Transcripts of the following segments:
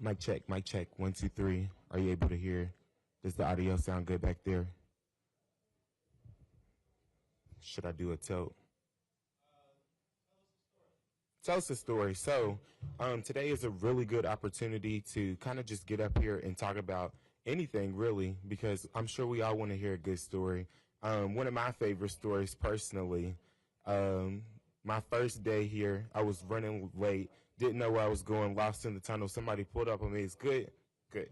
Mic check, mic check. 1, 2, 3. Are you able to hear? Does the audio sound good back there? Should I do a tilt? Tell us a story. So, today is a really good opportunity to kind of just get up here and talk about anything, really, because I'm sure we all want to hear a good story. One of my favorite stories, personally, my first day here, I was running late, didn't know where I was going, lost in the tunnel. Somebody pulled up on me. It's good. Good.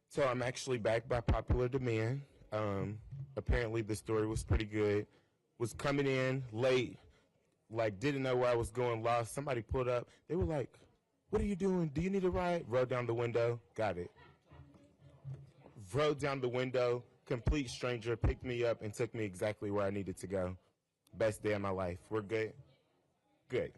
So I'm actually back by popular demand. Apparently the story was pretty good. Was coming in late, like didn't know where I was going, lost. Somebody pulled up. They were like, "What are you doing? Do you need a ride?" Rolled down the window. Got it. Rolled down the window. Complete stranger picked me up and took me exactly where I needed to go. Best day of my life. We're good. Good.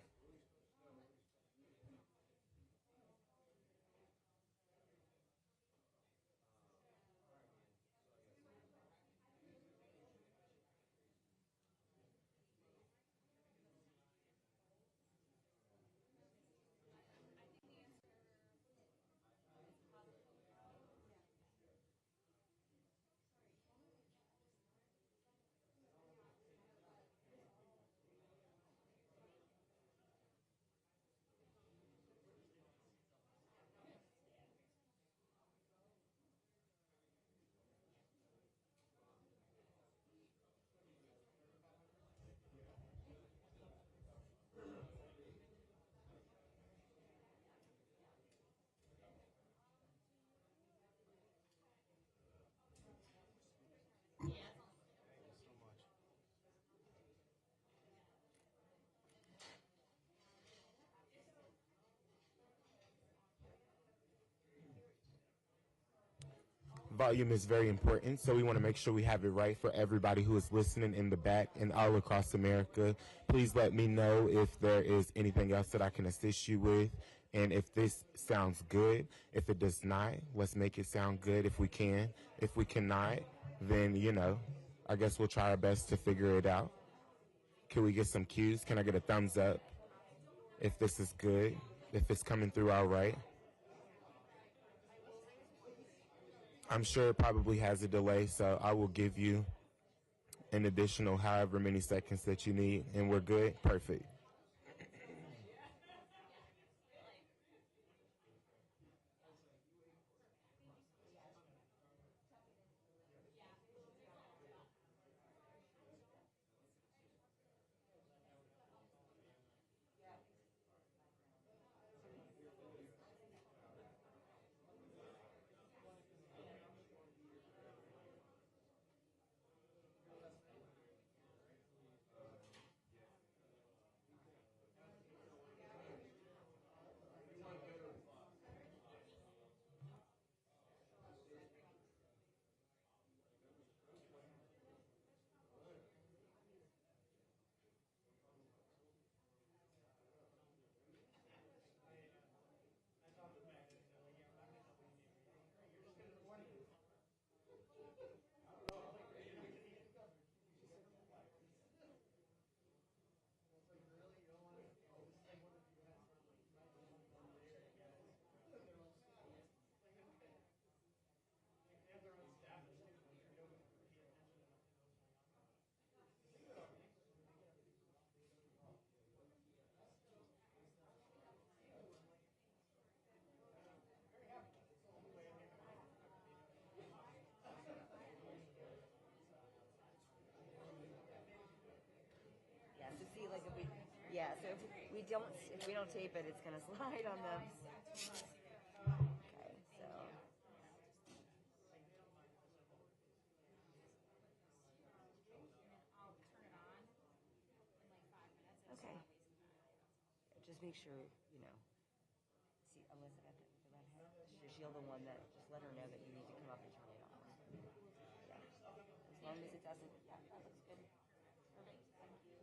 Volume is very important, so we want to make sure we have it right for everybody who is listening in the back and all across America. Please let me know if there is anything else that I can assist you with, and if this sounds good. If it does not, let's make it sound good if we can. If we cannot, then, I guess we'll try our best to figure it out. Can we get some cues? Can I get a thumbs up if this is good, if it's coming through all right? I'm sure it probably has a delay, so I will give you an additional however many seconds that you need, and we're good. Perfect. Yeah, so see, like if we don't tape it, it's gonna slide on them. Okay, so. Okay. Just make sure, see Elizabeth with the red hair. Is she the one that, just let her know that you need to come up and turn it on. Yeah. As long as it doesn't, yeah, that looks good. Perfect. Thank you.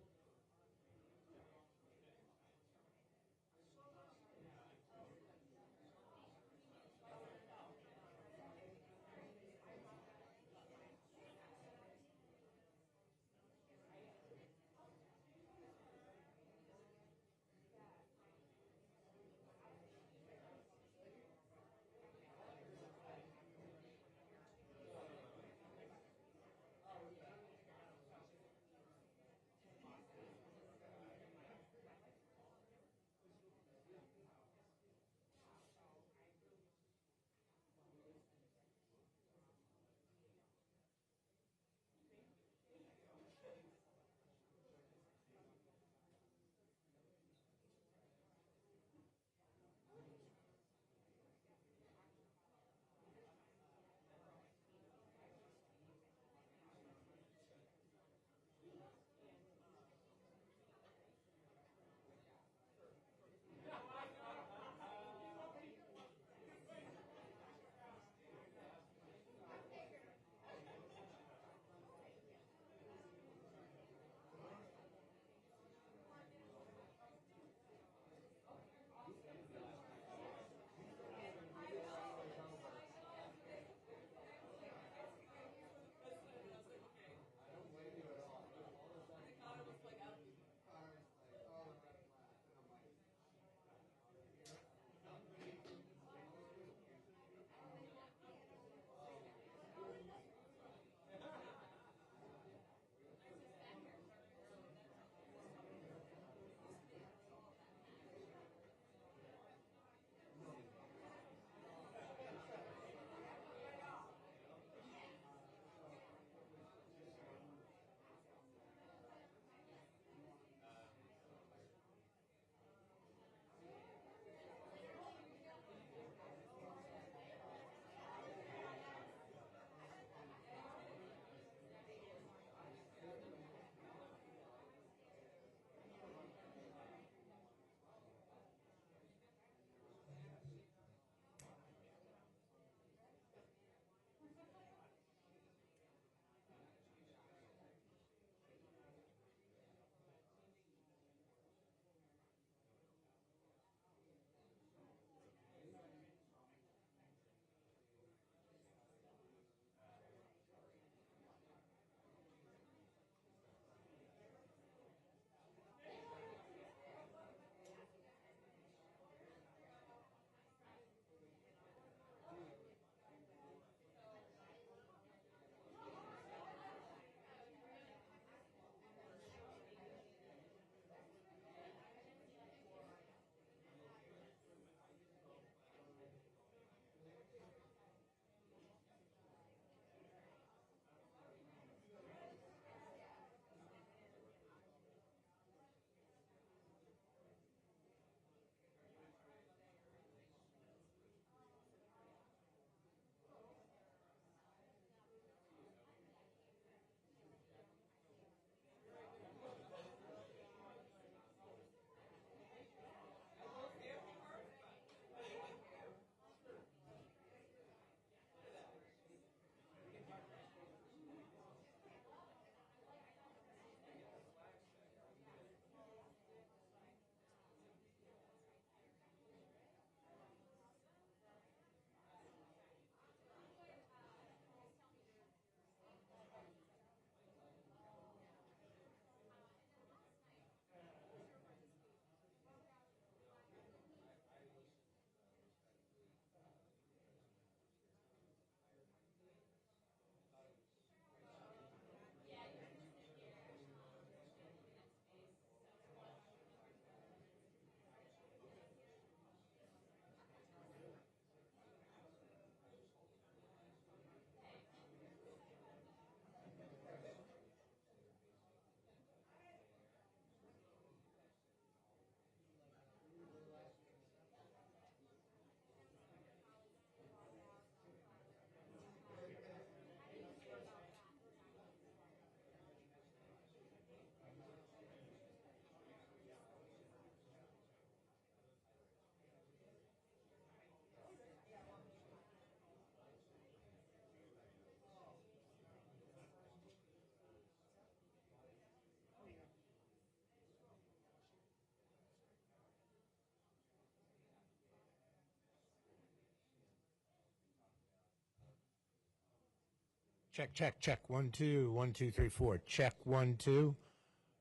Check, check, check. 1, 2, 1, 2, 3, 4. Check 1, 2,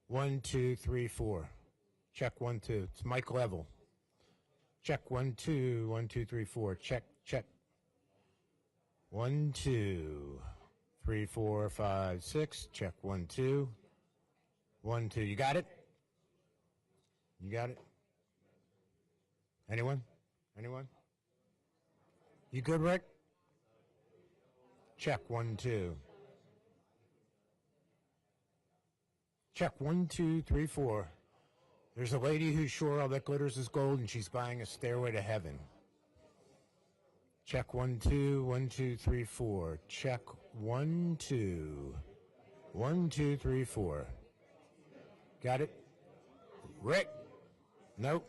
1, 2, 3, 4. Check 1, 2. It's mic level. Check 1, 2, 1, 2, 3, 4. Check, check. 1, 2, 3, 4, 5, 6. Check 1, 2. 1, 2. You got it? You got it? Anyone? Anyone? You good, Rick? Check 1, 2. Check 1, 2, 3, 4. There's a lady who's sure all that glitters is gold and she's buying a stairway to heaven. Check 1, 2, 1, 2, 3, 4. Check 1, 2. 1, 2, 3, 4. Got it? Rick? Nope.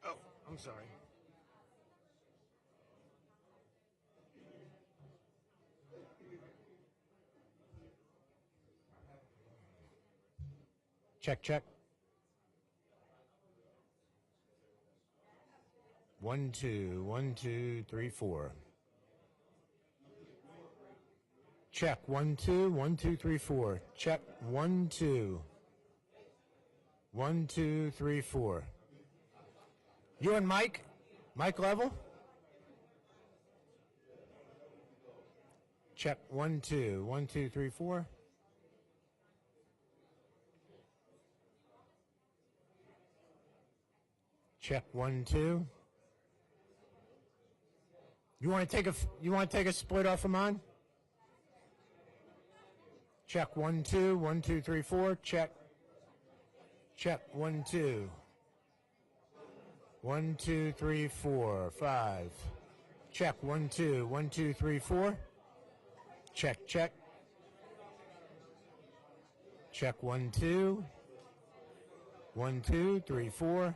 Oh, I'm sorry. Check, check. 1, 2, 1, 2, 3, 4. Check 1, 2, 1, 2, 3, 4. Check 1, 2. 1, 2, 3, 4. You and Mike? Mike level? Check 1, 2, 1, 2, 3, 4. Check 1, 2. You want to take a split off of mine? Check 1, 2, 1, 2, 3, 4. Check. Check 1, 2. 1, 2, 3, 4, 5. Check 1, 2, 1, 2, 3, 4. Check, check. Check 1, 2. 1, 2, 3, 4.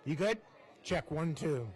You good? Check 1, 2.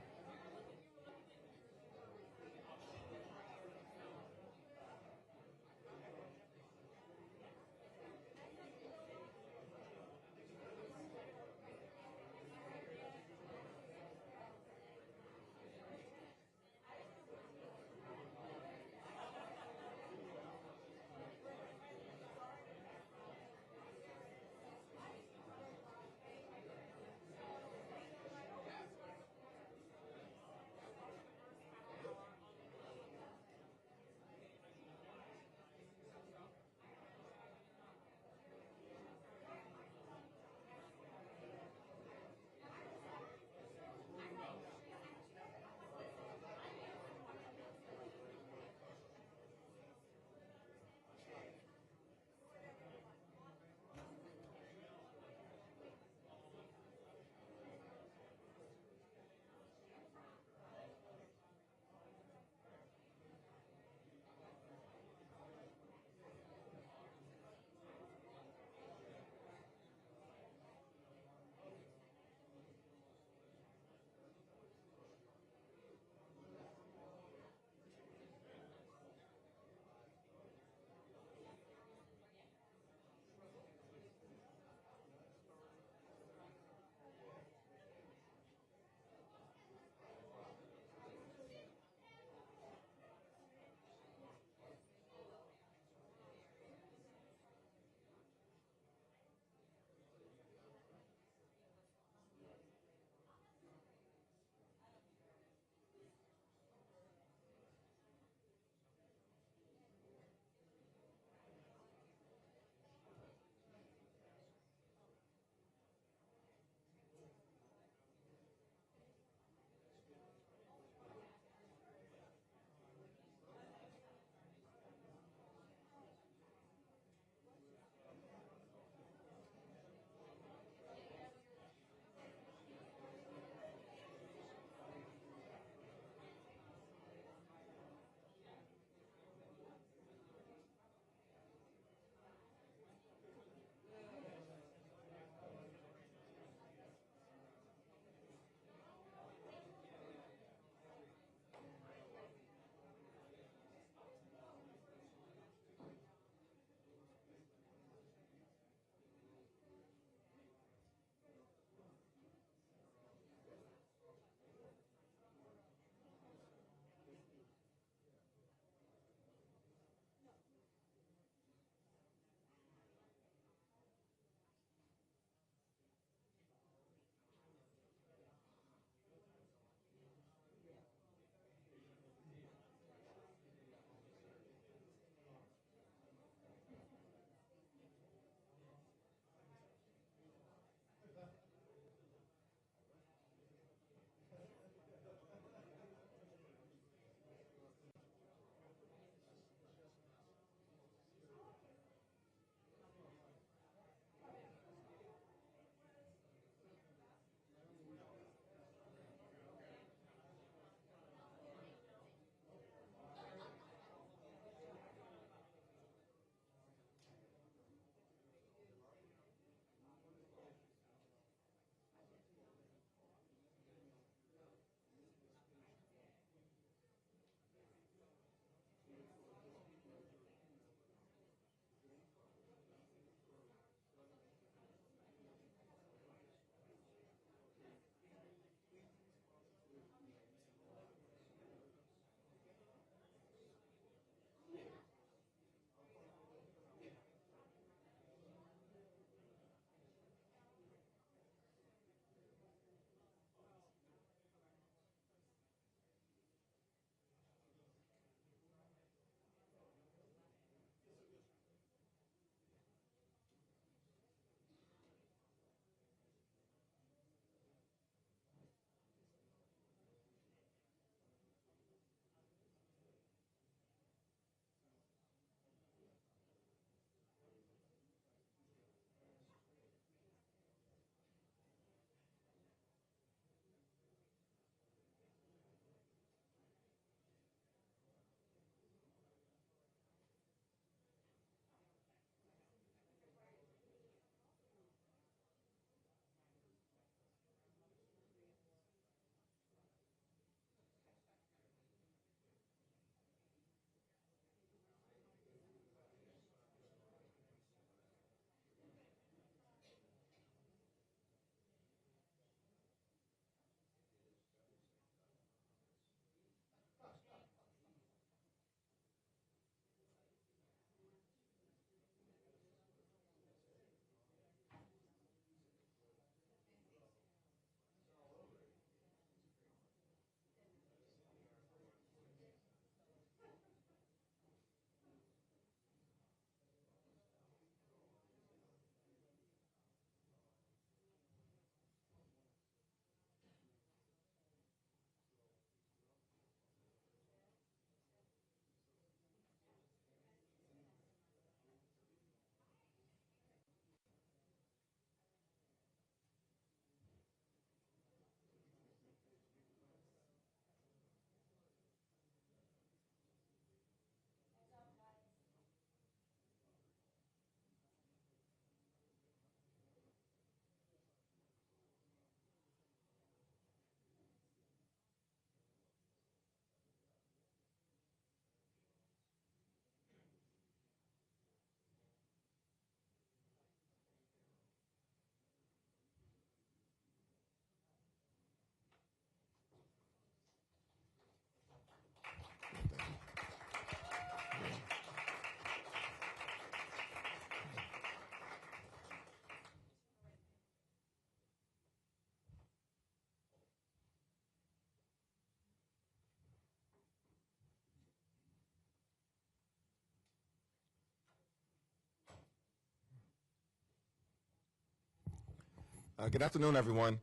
Good afternoon, everyone.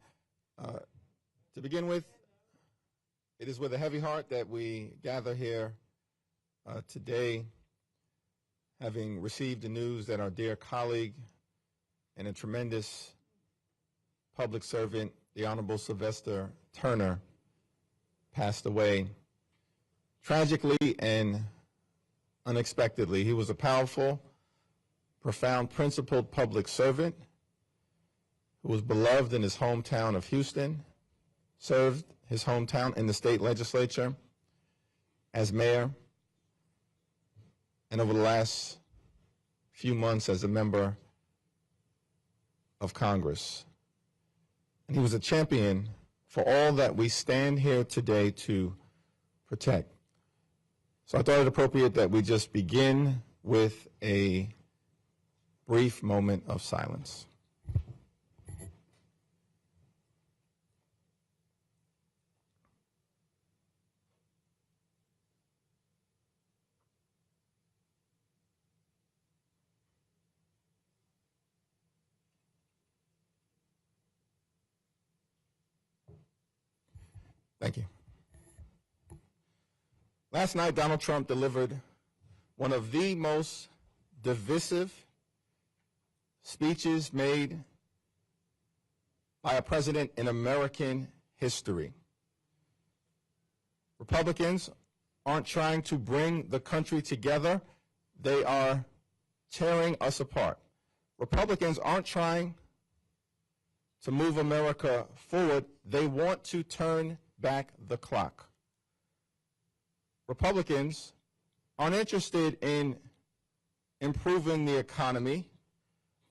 To begin with, it is with a heavy heart that we gather here today, having received the news that our dear colleague and a tremendous public servant, the Honorable Sylvester Turner, passed away tragically and unexpectedly. He was a powerful, profound, principled public servant who was beloved in his hometown of Houston, served his hometown in the state legislature as mayor, and over the last few months as a member of Congress. And he was a champion for all that we stand here today to protect. So I thought it appropriate that we just begin with a brief moment of silence. Thank you. Last night, Donald Trump delivered one of the most divisive speeches made by a president in American history. Republicans aren't trying to bring the country together. They are tearing us apart. Republicans aren't trying to move America forward. They want to turn back the clock. Republicans aren't interested in improving the economy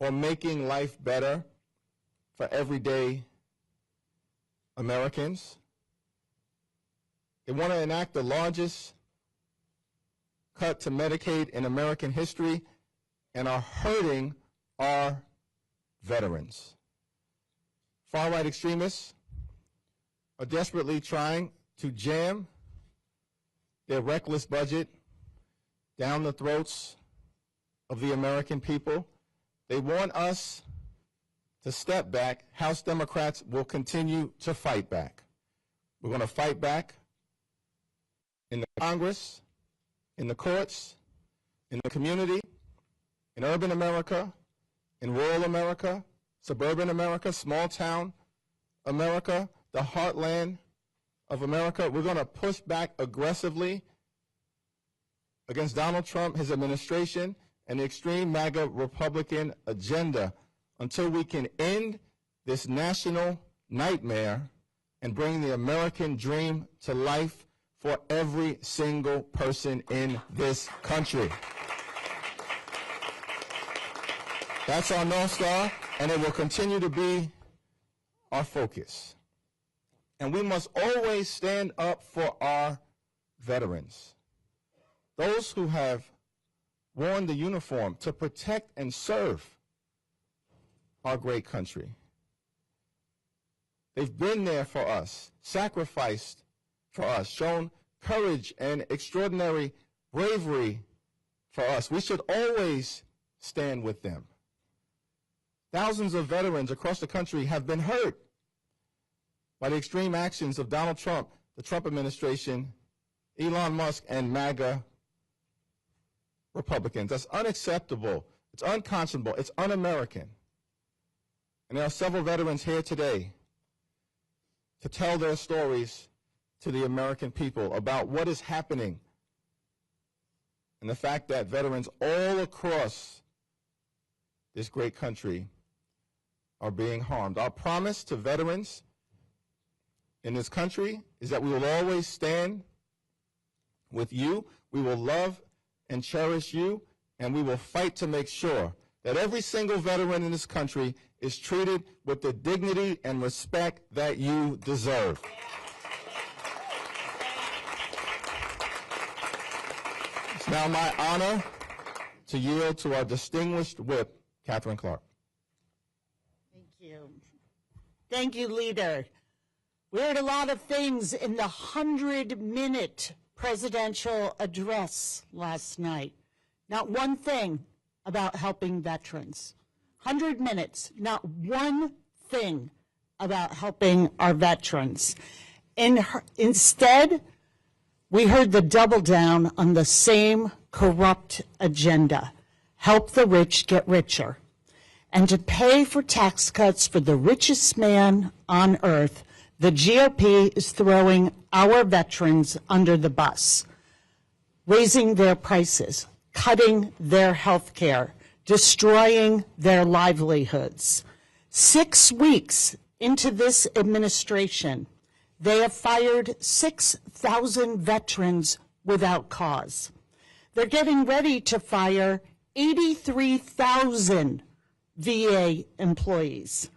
or making life better for everyday Americans. They want to enact the largest cut to Medicaid in American history and are hurting our veterans. Far-right extremists are desperately trying to jam their reckless budget down the throats of the American people. They want us to step back. House Democrats will continue to fight back. We're going to fight back in the Congress, in the courts, in the community, in urban America, in rural America, suburban America, small town America, the heartland of America. We're going to push back aggressively against Donald Trump, his administration, and the extreme MAGA Republican agenda until we can end this national nightmare and bring the American dream to life for every single person in this country. That's our North Star, and it will continue to be our focus. And we must always stand up for our veterans, those who have worn the uniform to protect and serve our great country. They've been there for us, sacrificed for us, shown courage and extraordinary bravery for us. We should always stand with them. Thousands of veterans across the country have been hurt by the extreme actions of Donald Trump, the Trump administration, Elon Musk, and MAGA Republicans. That's unacceptable. It's unconscionable. It's un-American. And there are several veterans here today to tell their stories to the American people about what is happening and the fact that veterans all across this great country are being harmed. Our promise to veterans in this country is that we will always stand with you, we will love and cherish you, and we will fight to make sure that every single veteran in this country is treated with the dignity and respect that you deserve. It's now my honor to yield to our distinguished whip, Catherine Clark. Thank you. Thank you, Leader. We heard a lot of things in the 100-minute presidential address last night. Not one thing about helping veterans. 100 minutes, not one thing about helping our veterans. Instead, we heard the double down on the same corrupt agenda: help the rich get richer. And to pay for tax cuts for the richest man on earth, the GOP is throwing our veterans under the bus, raising their prices, cutting their health care, destroying their livelihoods. 6 weeks into this administration, they have fired 6,000 veterans without cause. They're getting ready to fire 83,000 VA employees.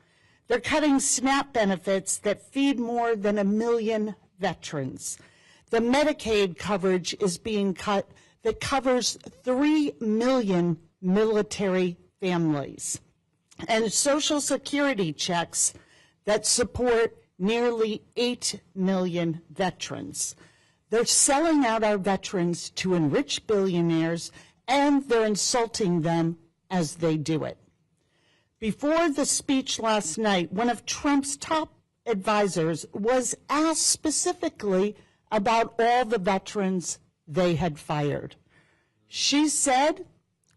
They're cutting SNAP benefits that feed more than 1 million veterans. The Medicaid coverage is being cut that covers 3 million military families, and Social Security checks that support nearly 8 million veterans. They're selling out our veterans to enrich billionaires, and they're insulting them as they do it. Before the speech last night, one of Trump's top advisors was asked specifically about all the veterans they had fired. She said,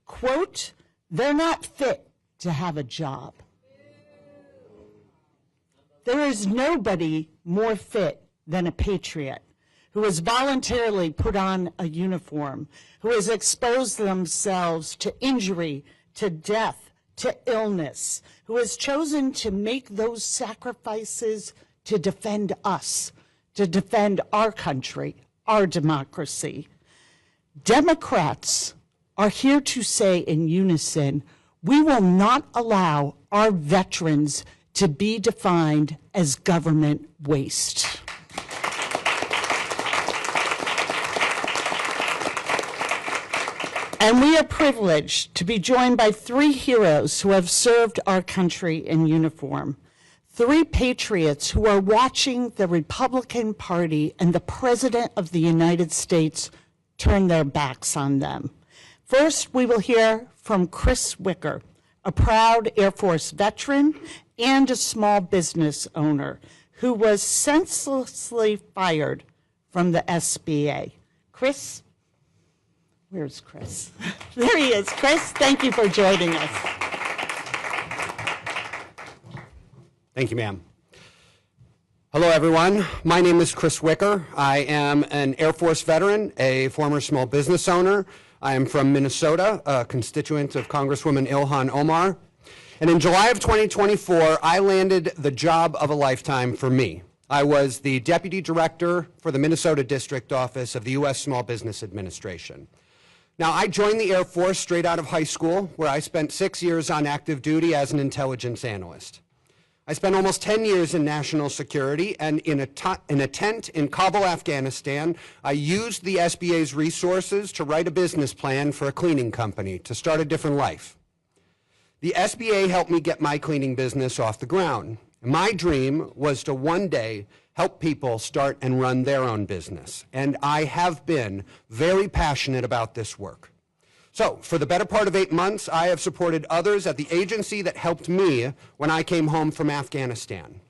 quote, "They're not fit to have a job." There is nobody more fit than a patriot who has voluntarily put on a uniform, who has exposed themselves to injury, to death, to illness, who has chosen to make those sacrifices to defend us, to defend our country, our democracy. Democrats are here to say in unison, we will not allow our veterans to be defined as government waste. And we are privileged to be joined by 3 heroes who have served our country in uniform. 3 patriots who are watching the Republican Party and the President of the United States turn their backs on them. First, we will hear from Chris Wicker, a proud Air Force veteran and a small business owner who was senselessly fired from the SBA. Chris? Where's Chris? There he is. Chris, thank you for joining us. Thank you, ma'am. Hello, everyone. My name is Chris Wicker. I am an Air Force veteran, a former small business owner. I am from Minnesota, a constituent of Congresswoman Ilhan Omar. And in July of 2024, I landed the job of a lifetime for me. I was the Deputy Director for the Minnesota District Office of the U.S. Small Business Administration. Now, I joined the Air Force straight out of high school, where I spent 6 years on active duty as an intelligence analyst. I spent almost 10 years in national security, and in a tent in Kabul, Afghanistan, I used the SBA's resources to write a business plan for a cleaning company to start a different life. The SBA helped me get my cleaning business off the ground. My dream was to one day help people start and run their own business, and I have been very passionate about this work. So, for the better part of 8 months, I have supported others at the agency that helped me when I came home from Afghanistan.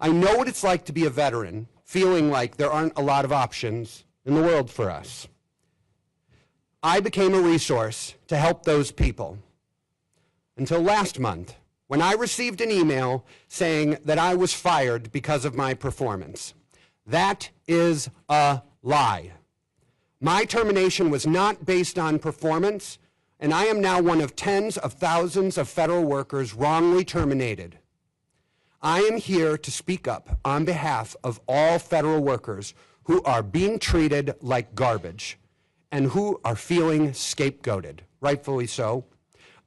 I know what it's like to be a veteran, feeling like there aren't a lot of options in the world for us. I became a resource to help those people until last month, when I received an email saying that I was fired because of my performance. That is a lie. My termination was not based on performance, and I am now one of tens of thousands of federal workers wrongly terminated. I am here to speak up on behalf of all federal workers who are being treated like garbage and who are feeling scapegoated, rightfully so.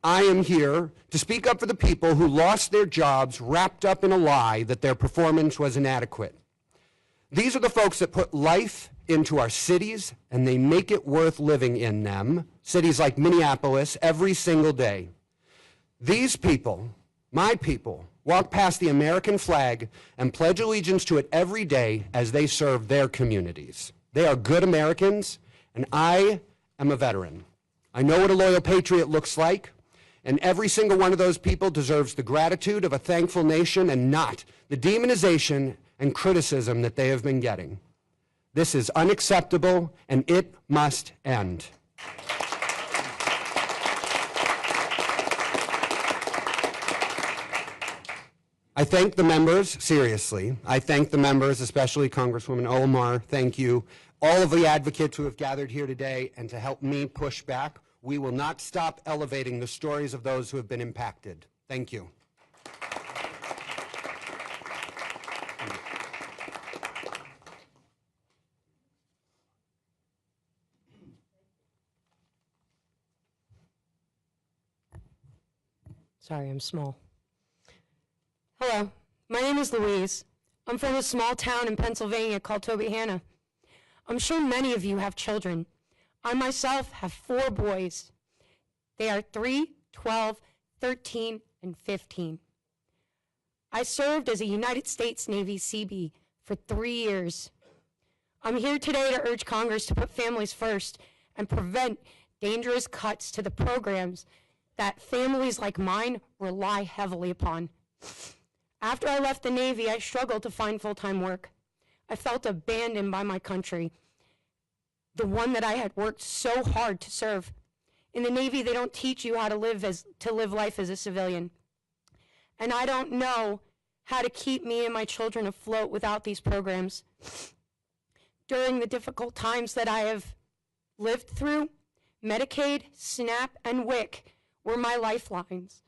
I am here to speak up for the people who lost their jobs wrapped up in a lie that their performance was inadequate. These are the folks that put life into our cities, and they make it worth living in them, cities like Minneapolis, every single day. These people, my people, walk past the American flag and pledge allegiance to it every day as they serve their communities. They are good Americans, and I am a veteran. I know what a loyal patriot looks like, And every single one of those people deserves the gratitude of a thankful nation and not the demonization and criticism that they have been getting. This is unacceptable, and it must end. I thank the members, seriously. I thank the members, especially Congresswoman Omar. Thank you. All of the advocates who have gathered here today and to help me push back. We will not stop elevating the stories of those who have been impacted. Thank you. Sorry, I'm small. Hello, my name is Louise. I'm from a small town in Pennsylvania called Tobyhanna. I'm sure many of you have children. I myself have 4 boys. They are 3, 12, 13, and 15. I served as a United States Navy Seabee for 3 years. I'm here today to urge Congress to put families first and prevent dangerous cuts to the programs that families like mine rely heavily upon. After I left the Navy, I struggled to find full-time work. I felt abandoned by my country, the one that I had worked so hard to serve. In the Navy, they don't teach you how to live life as a civilian. And I don't know how to keep me and my children afloat without these programs. During the difficult times that I have lived through, Medicaid, SNAP, and WIC were my lifelines.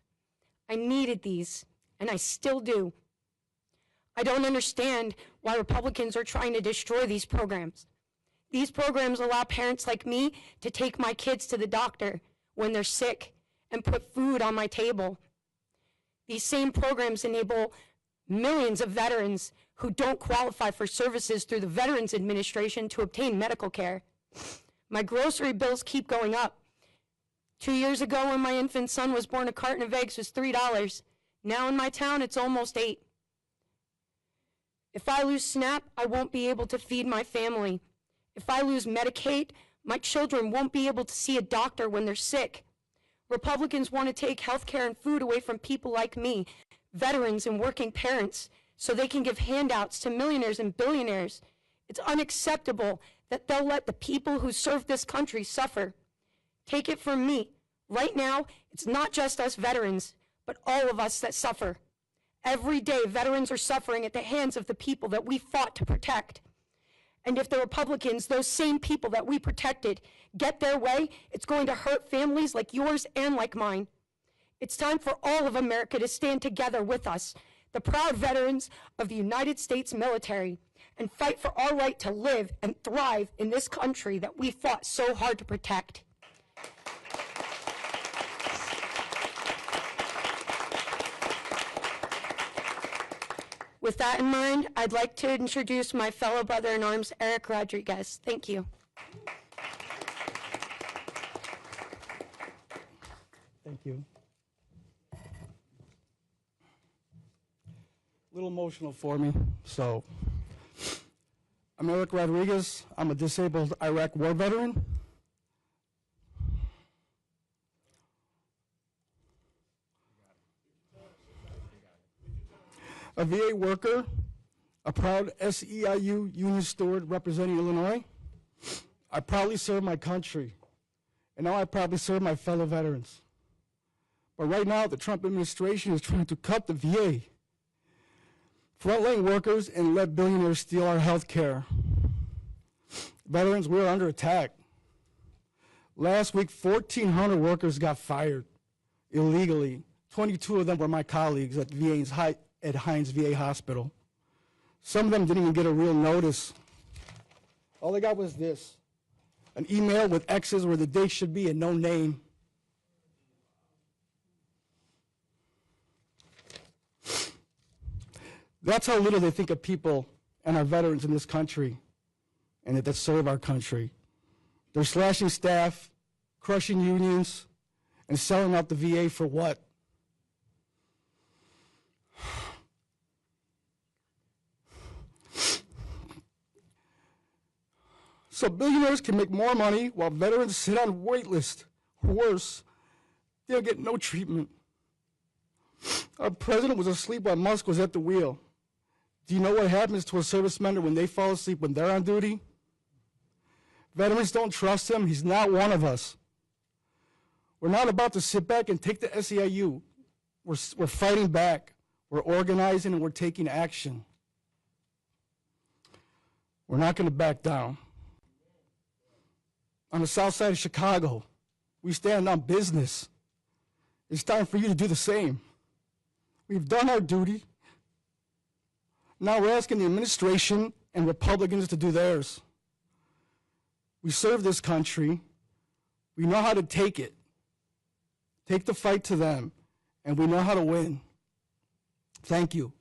I needed these, and I still do. I don't understand why Republicans are trying to destroy these programs. These programs allow parents like me to take my kids to the doctor when they're sick and put food on my table. These same programs enable millions of veterans who don't qualify for services through the Veterans Administration to obtain medical care. My grocery bills keep going up. 2 years ago, when my infant son was born, a carton of eggs was $3. Now in my town, it's almost $8. If I lose SNAP, I won't be able to feed my family. If I lose Medicaid, my children won't be able to see a doctor when they're sick. Republicans want to take health care and food away from people like me, veterans and working parents, so they can give handouts to millionaires and billionaires. It's unacceptable that they'll let the people who serve this country suffer. Take it from me. Right now, it's not just us veterans, but all of us that suffer. Every day, veterans are suffering at the hands of the people that we fought to protect. And if the Republicans, those same people that we protected, get their way, it's going to hurt families like yours and like mine. It's time for all of America to stand together with us, the proud veterans of the United States military, and fight for our right to live and thrive in this country that we fought so hard to protect. With that in mind, I'd like to introduce my fellow brother in arms, Eric Rodriguez. Thank you. Thank you. A little emotional for me. So, I'm Eric Rodriguez. I'm a disabled Iraq war veteran. A VA worker, a proud SEIU union steward representing Illinois. I proudly serve my country, and now I proudly serve my fellow veterans. But right now, the Trump administration is trying to cut the VA, frontline workers, and let billionaires steal our health care. Veterans, we're under attack. Last week, 1,400 workers got fired illegally. 22 of them were my colleagues at Hines VA Hospital. Some of them didn't even get a real notice. All they got was this, an email with X's where the date should be and no name. That's how little they think of people and our veterans in this country and that serve our country. They're slashing staff, crushing unions, and selling out the VA for what? So billionaires can make more money while veterans sit on wait lists. Worse, They'll get no treatment. Our president was asleep while Musk was at the wheel. Do you know what happens to a service member when they fall asleep when they're on duty? Veterans don't trust him. He's not one of us. We're not about to sit back and take the SEIU. We're fighting back. We're organizing and we're taking action. We're not going to back down. On the south side of Chicago, we stand on business. It's time for you to do the same. We've done our duty. Now we're asking the administration and Republicans to do theirs. We serve this country. We know how to take it. Take the fight to them, and we know how to win. Thank you.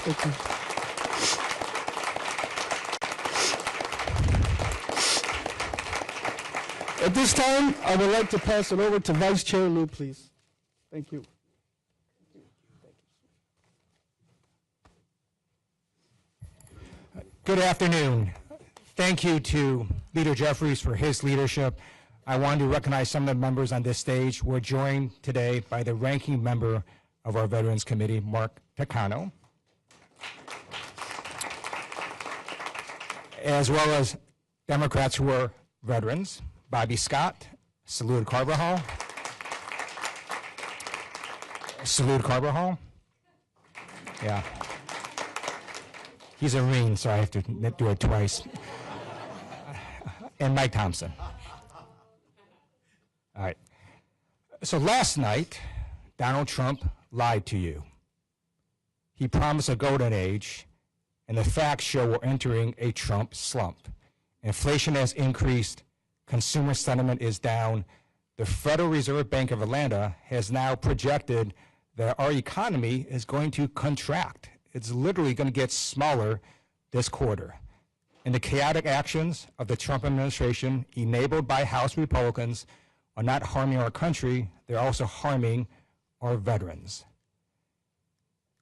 Thank you. At this time, I would like to pass it over to Vice Chair Lou, please. Thank you. Good afternoon. Thank you to Leader Jeffries for his leadership. I want to recognize some of the members on this stage. We're joined today by the ranking member of our Veterans Committee, Mark Peccano, as well as Democrats who are veterans, Bobby Scott, Salud Carbajal. Salud Carbajal. Yeah. He's a Marine, so I have to do it twice. And Mike Thompson. All right. So last night, Donald Trump lied to you. He promised a golden age, and the facts show we're entering a Trump slump. Inflation has increased, consumer sentiment is down. The Federal Reserve Bank of Atlanta has now projected that our economy is going to contract. It's literally going to get smaller this quarter. And the chaotic actions of the Trump administration, enabled by House Republicans, are not harming our country, they're also harming our veterans.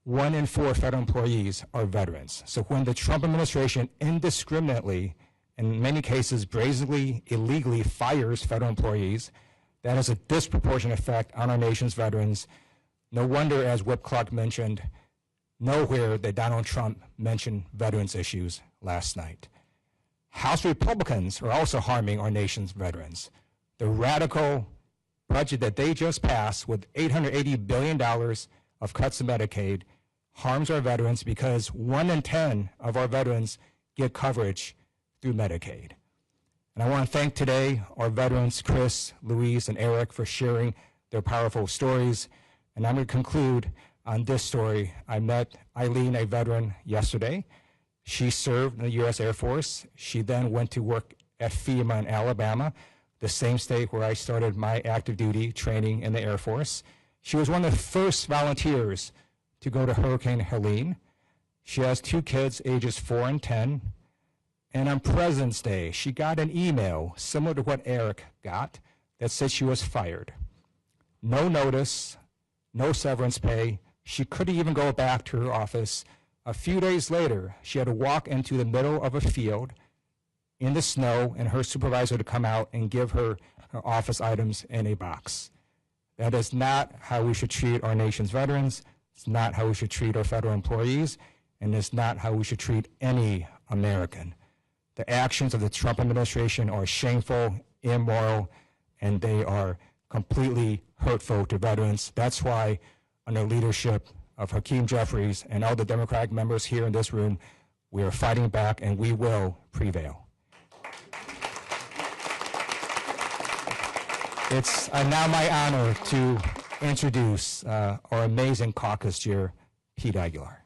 1 in 4 federal employees are veterans. So when the Trump administration indiscriminately, in many cases brazenly, illegally fires federal employees, that has a disproportionate effect on our nation's veterans. No wonder, as Whip Clark mentioned, nowhere did Donald Trump mention veterans issues last night. House Republicans are also harming our nation's veterans. The radical budget that they just passed with $880 billion of cuts to Medicaid harms our veterans because 1 in 10 of our veterans get coverage through Medicaid. And I want to thank today our veterans, Chris, Louise, and Eric, for sharing their powerful stories. And I'm going to conclude on this story. I met Eileen, a veteran, yesterday. She served in the U.S. Air Force. She then went to work at FEMA in Alabama, the same state where I started my active duty training in the Air Force. She was one of the first volunteers to go to Hurricane Helene. She has 2 kids, ages 4 and 10. And on President's Day, she got an email similar to what Eric got that said she was fired. No notice, no severance pay. She couldn't even go back to her office. A few days later, she had to walk into the middle of a field in the snow and her supervisor to come out and give her her office items in a box. That is not how we should treat our nation's veterans. It's not how we should treat our federal employees, and it's not how we should treat any American. The actions of the Trump administration are shameful, immoral, and they are completely hurtful to veterans. That's why, under leadership of Hakeem Jeffries and all the Democratic members here in this room, we are fighting back and we will prevail. It's now my honor to introduce our amazing caucus chair, Pete Aguilar.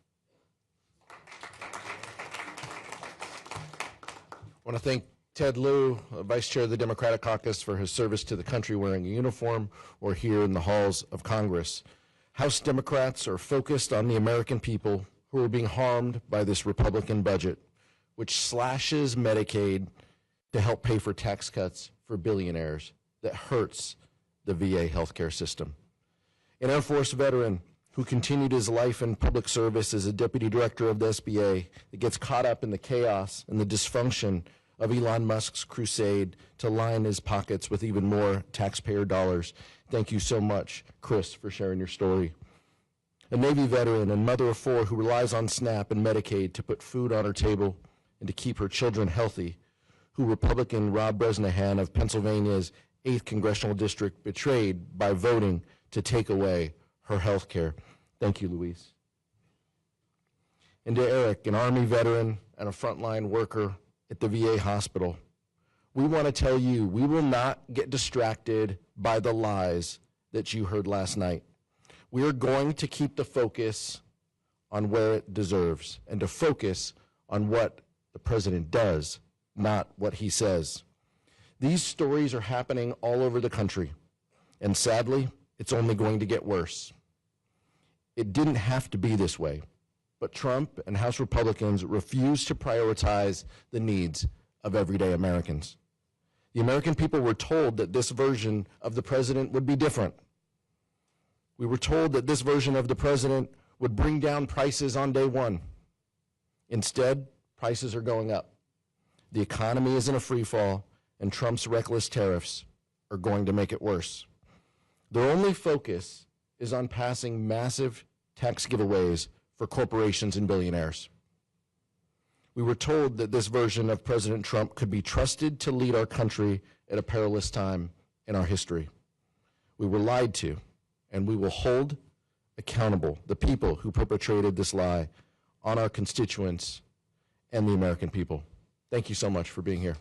I want to thank Ted Lieu, Vice Chair of the Democratic Caucus, for his service to the country wearing a uniform or here in the halls of Congress. House Democrats are focused on the American people who are being harmed by this Republican budget, which slashes Medicaid to help pay for tax cuts for billionaires that hurts the VA healthcare system. An Air Force veteran who continued his life in public service as a deputy director of the SBA, that gets caught up in the chaos and the dysfunction of Elon Musk's crusade to line his pockets with even more taxpayer dollars. Thank you so much, Chris, for sharing your story. A Navy veteran and mother of 4 who relies on SNAP and Medicaid to put food on her table and to keep her children healthy, who Republican Rob Bresnahan of Pennsylvania's 8th Congressional District betrayed by voting to take away her health care. Thank you, Louise. And to Eric, an Army veteran and a frontline worker at the VA hospital, we want to tell you, we will not get distracted by the lies that you heard last night. We are going to keep the focus on where it deserves and to focus on what the president does, not what he says. These stories are happening all over the country, and sadly, it's only going to get worse. It didn't have to be this way, but Trump and House Republicans refuse to prioritize the needs of everyday Americans. The American people were told that this version of the president would be different. We were told that this version of the president would bring down prices on day one. Instead, prices are going up. The economy is in a free fall, and Trump's reckless tariffs are going to make it worse. Their only focus is on passing massive tax giveaways for corporations and billionaires. We were told that this version of President Trump could be trusted to lead our country at a perilous time in our history. We were lied to, and we will hold accountable the people who perpetrated this lie on our constituents and the American people. Thank you so much for being here.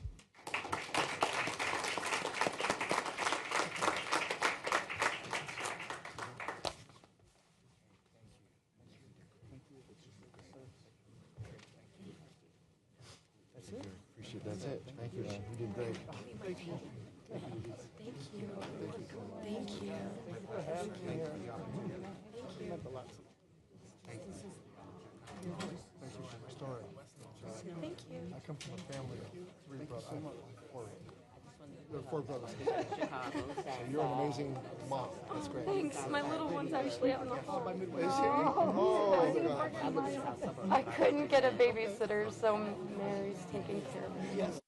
That's it. Thank you, man. You did great. Thank you. Thank you. Thank you. Thank you. I come from a family of 3 brothers. There are 4 brothers. So you're an amazing mom. That's great. Thanks. My little one's actually out in the hall. Is he? Oh, I couldn't get a babysitter, so Mary's taking care of me. yes.